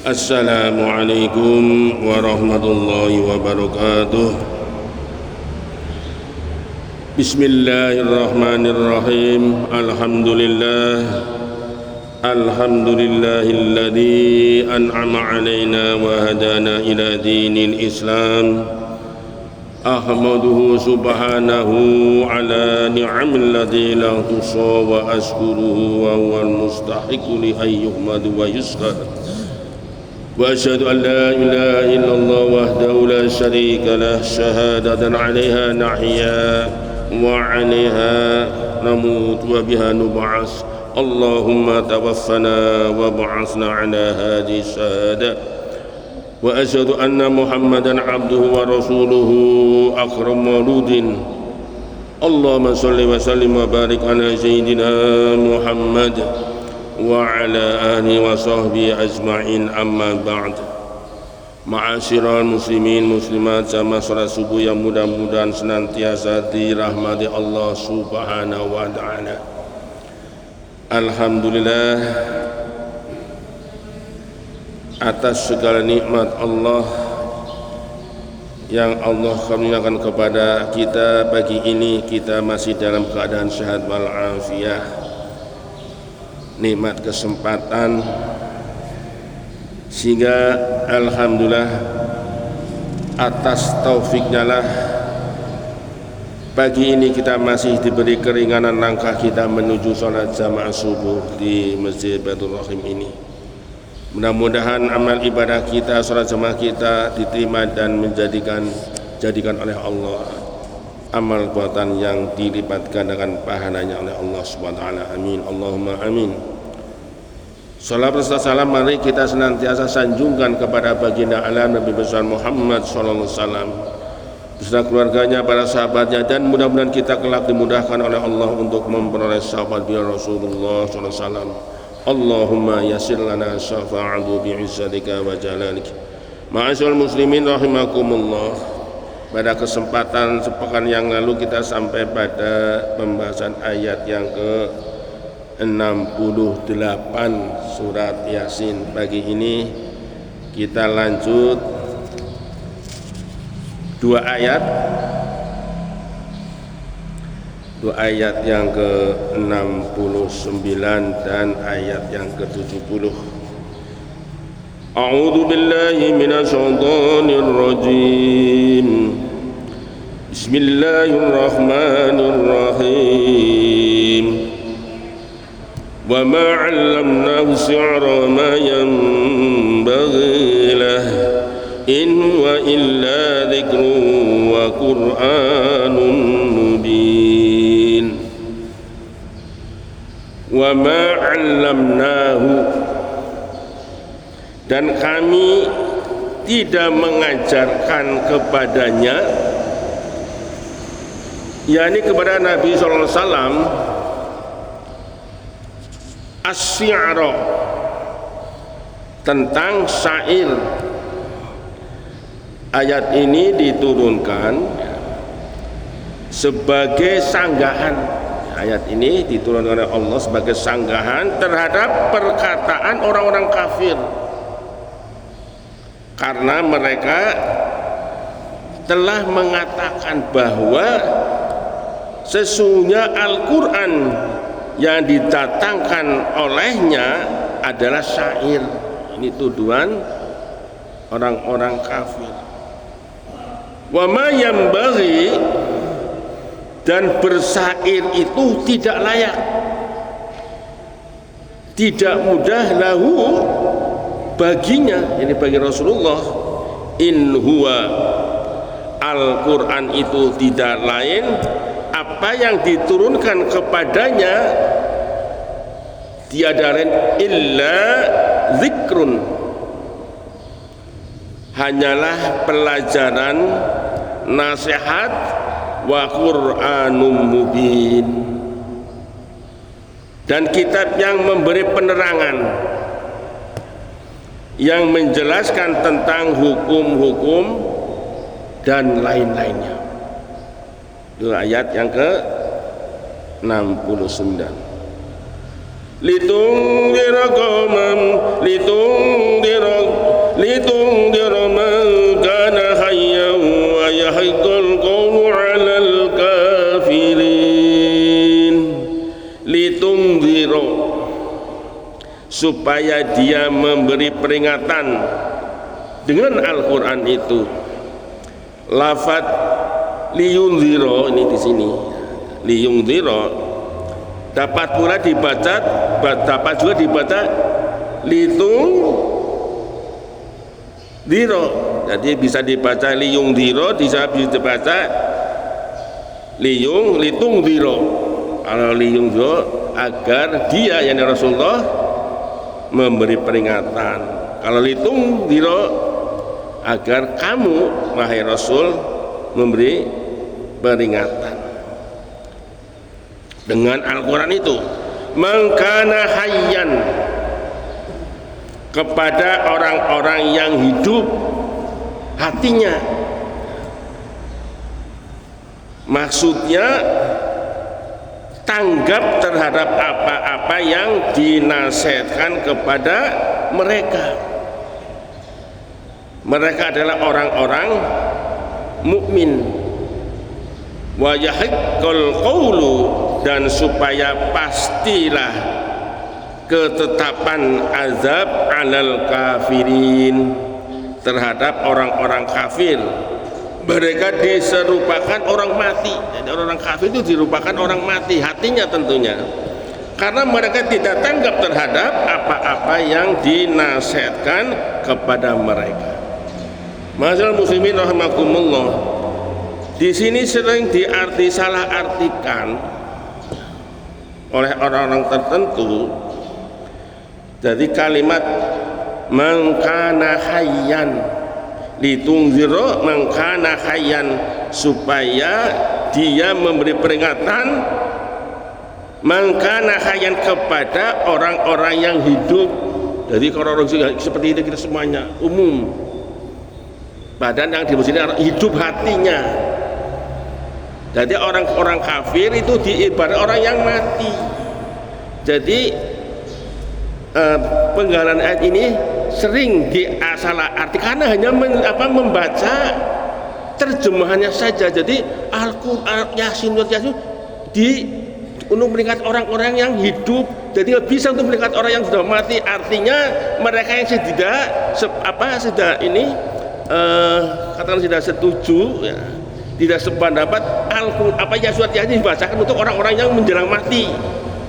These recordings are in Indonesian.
Assalamualaikum warahmatullahi wabarakatuh. Bismillahirrahmanirrahim. Alhamdulillahilladzi an'ama alaina wa hadana ila dinil Islam. Ahmaduhu subhanahu ala ni'amil ladzi la tuhsa wa ashkuruhu wa huwal mustahiqu li ayyuhmadu wa yuskhar. Wa asyhadu an la ilaha illallah wahdahu la syarika lah syahadatan 'alaiha nahya wa 'alaiha namut wa biha nub'ats. Allahumma tawaffana wa ba'atsna 'ala hadhihi syahada. Wa asyhadu anna Muhammadan 'abduhu wa rasuluhu akram mauludin. Allahumma shalli wa sallim wa barik 'ala sayyidina Muhammad wa ala alihi wa sahbihi ajma'in, amma ba'd. Ma'asyiral muslimin muslimat, jamaah salat subuh yang mudah-mudahan senantiasa dirahmati Allah subhanahu wa ta'ala. Alhamdulillah atas segala nikmat Allah yang Allah karuniakan kepada kita pagi ini, kita masih dalam keadaan sehat walafiat. Nikmat kesempatan sehingga alhamdulillah atas taufiknya lah pagi ini kita masih diberi keringanan langkah kita menuju sholat jamaah subuh di Masjid Baitur Rahim ini. Mudah-mudahan amal ibadah kita, sholat jamaah kita diterima dan jadikan oleh Allah amal buatan yang dilipat gandakan pahalanya oleh Allah Subhanahu wa taala. Amin. Allahumma amin. Salawat serta salam mari kita senantiasa sanjungkan kepada baginda alam Nabi besar Muhammad sallallahu alaihi wasallam beserta keluarganya, para sahabatnya, dan mudah-mudahan kita kelak dimudahkan oleh Allah untuk memperoleh sahabat beliau Rasulullah sallallahu alaihi wasallam. Allahumma yassir lana syafa'atu bi'izzatika wa jalalik. Ma'asyiral muslimin rahimakumullah. Pada kesempatan sepekan yang lalu kita sampai pada pembahasan ayat yang ke-68 surat Yasin. Pagi ini kita lanjut dua ayat yang ke-69 dan ayat yang ke-70. A'udzu billahi minasy syaithanir rajim. Bismillahirrahmanirrahim. Wa ma 'allamnahu syi'ra ma yanbaghi lahu in huwa illa dzikrun wa qur'anun mubin. Wa ma 'allamnahu, dan kami tidak mengajarkan kepadanya, yakni kepada Nabi sallallahu alaihi wasallam, as-syi'ra, tentang syair. Ayat ini diturunkan sebagai sanggahan. Ayat ini diturunkan oleh Allah sebagai sanggahan terhadap perkataan orang-orang kafir, karena mereka telah mengatakan bahwa sesungguhnya Al-Quran yang didatangkan olehnya adalah syair. Ini tuduhan orang-orang kafir. Wa ma yanbaghi, dan bersair itu tidak layak, tidak mudah lahu, baginya, ini bagi Rasulullah. In huwa, Al-Quran itu tidak lain apa yang diturunkan kepadanya, tiada lain illa zikrun, hanyalah pelajaran, nasihat, wa qur'anum mubin, dan kitab yang memberi penerangan, yang menjelaskan tentang hukum-hukum dan lain-lainnya. Itu ayat yang ke-69. Litungdira supaya dia memberi peringatan dengan Al-Quran itu. Lafaz liyunziro ini di sini, liyunziro dapat pula dibaca, dapat juga dibaca litung diro. Jadi bisa dibaca liyung diro, bisa dibaca litung diro. Kalau liyung diro agar dia, yang Rasulullah, memberi peringatan. Kalau litung diro agar kamu wahai Rasul memberi peringatan dengan Al-Quran itu. Mangkana hayyan, kepada orang-orang yang hidup hatinya. Maksudnya tanggap terhadap apa-apa yang dinasihatkan kepada mereka. Mereka adalah orang-orang mukmin. Wa yahiqqal qawlu, dan supaya pastilah ketetapan azab alal kafirin, terhadap orang-orang kafir. Mereka diserupakan orang mati. Jadi orang kafir itu dirupakan orang mati hatinya tentunya, karena mereka tidak tanggap terhadap apa-apa yang dinasihatkan kepada mereka. Masyaallah muslimin rahimakumullah, di sini sering salah artikan oleh orang-orang tertentu. Jadi kalimat mangkana hayyan litunziro, mangkana hayyan, supaya dia memberi peringatan, mangkana hayyan, kepada orang-orang yang hidup. Jadi kalau orang seperti ini kita semuanya umum, badan yang di sini hidup hatinya. Jadi orang-orang kafir itu diibarat orang yang mati. Jadi penggalan ayat ini sering salah arti karena hanya membaca terjemahannya saja. Jadi Al-Quran Yasin untuk meningkat orang-orang yang hidup. Jadi nggak bisa untuk meningkat orang yang sudah mati. Artinya mereka yang sudah ini katakan sudah setuju ya, tidak sependapat, surat Yasin dibacakan untuk orang-orang yang menjelang mati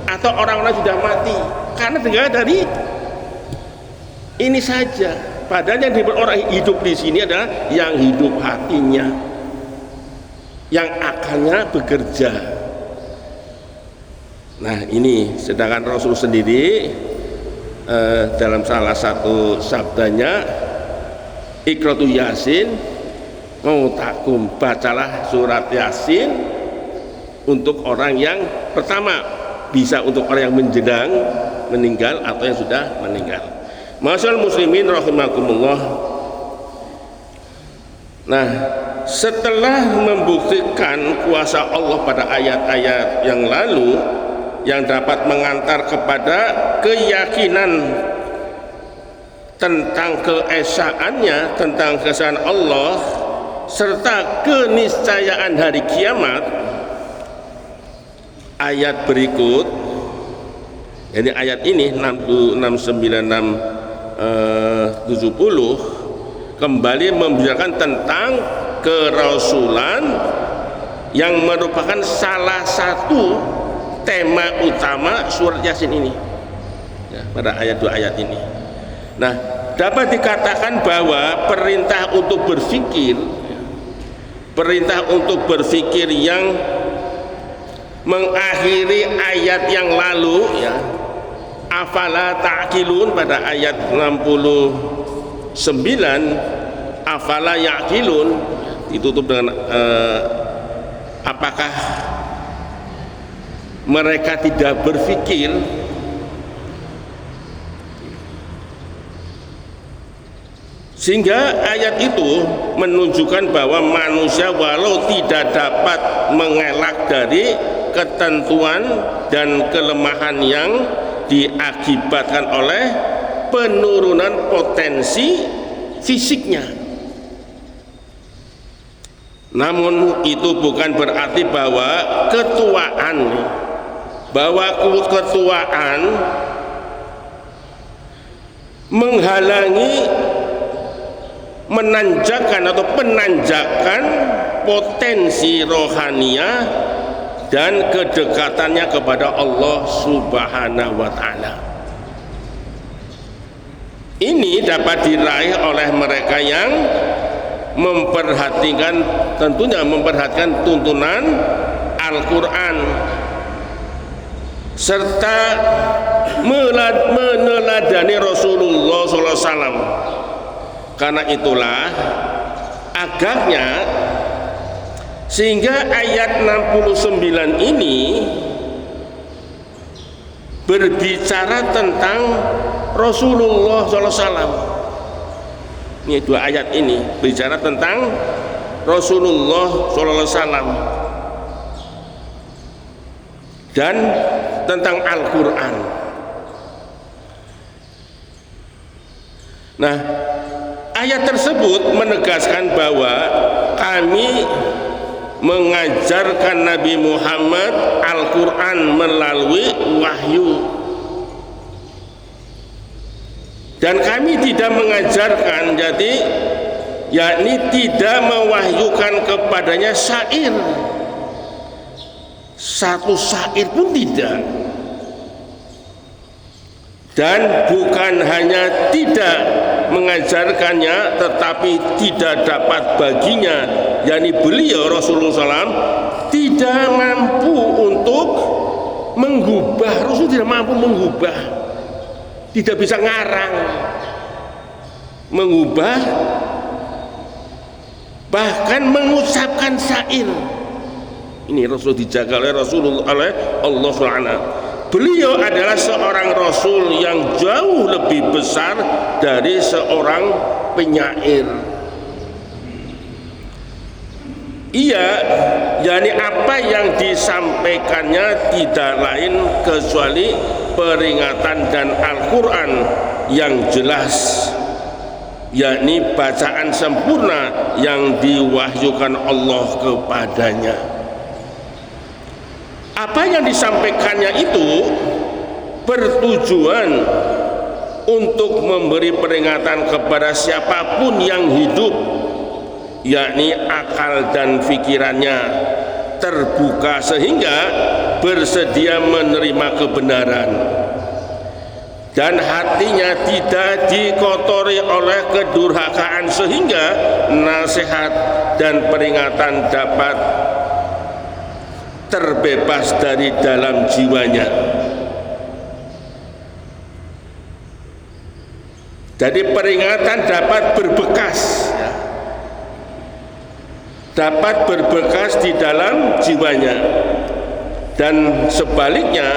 atau orang-orang sudah mati, karena dengar dari ini saja. Padahal yang disebut orang hidup di sini adalah yang hidup hatinya, yang akalnya bekerja. Nah ini, sedangkan Rasul sendiri dalam salah satu sabdanya, Iqratu Yasin mautakum, bacalah surat Yasin untuk orang yang pertama, bisa untuk orang yang meninggal atau yang sudah meninggal. Masyaallah muslimin rahimakumullah. Nah, setelah membuktikan kuasa Allah pada ayat-ayat yang lalu yang dapat mengantar kepada keyakinan tentang keesaannya, tentang keesaan Allah serta keniscayaan hari kiamat, ayat berikut, jadi ayat ini 70 kembali membicarakan tentang kerasulan yang merupakan salah satu tema utama surat Yasin ini ya, pada ayat 2 ayat ini. Nah, dapat dikatakan bahwa perintah untuk berpikir yang mengakhiri ayat yang lalu ya, afala ta'qilun, pada ayat 69 afala ya'qilun, ditutup dengan apakah mereka tidak berpikir. Sehingga ayat itu menunjukkan bahwa manusia walau tidak dapat mengelak dari ketentuan dan kelemahan yang diakibatkan oleh penurunan potensi fisiknya, namun itu bukan berarti bahwa ketuaan menghalangi menanjakan atau penanjakan potensi rohaniah dan kedekatannya kepada Allah Subhanahu wa Ta'ala. Ini dapat diraih oleh mereka yang tentunya memperhatikan tuntunan Al-Quran serta meneladani Rasulullah SAW. Karena itulah agaknya sehingga ayat 69 ini berbicara tentang Rasulullah SAW. Ini dua ayat ini berbicara tentang Rasulullah SAW dan tentang Al-Quran. Nah, ayat tersebut menegaskan bahwa kami mengajarkan Nabi Muhammad Al-Quran melalui wahyu, dan kami tidak mengajarkan, jadi yakni tidak mewahyukan kepadanya syair, satu syair pun tidak. Dan bukan hanya tidak mengajarkannya, tetapi tidak dapat baginya, yakni beliau Rasulullah SAW tidak mampu untuk mengubah. Rasul tidak mampu mengubah, tidak bisa ngarang, mengubah, bahkan mengucapkan syair. Ini Rasul dijaga oleh Rasulullah, oleh Allah SWT. Beliau adalah seorang Rasul yang jauh lebih besar dari seorang penyair. Ia, yakni apa yang disampaikannya tidak lain kecuali peringatan dan Al-Quran yang jelas, yakni bacaan sempurna yang diwahyukan Allah kepadanya. Apa yang disampaikannya itu bertujuan untuk memberi peringatan kepada siapapun yang hidup, yakni akal dan pikirannya terbuka sehingga bersedia menerima kebenaran, dan hatinya tidak dikotori oleh kedurhakaan sehingga nasihat dan peringatan dapat terbebas dari dalam jiwanya. Jadi peringatan dapat berbekas, dapat berbekas di dalam jiwanya, dan sebaliknya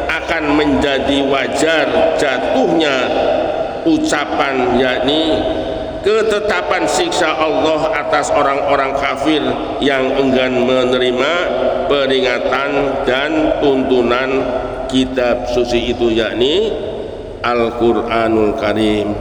akan menjadi wajar jatuhnya ucapan, yakni ketetapan siksa Allah atas orang-orang kafir yang enggan menerima peringatan dan tuntunan kitab suci itu, yakni Al-Quranul Karim.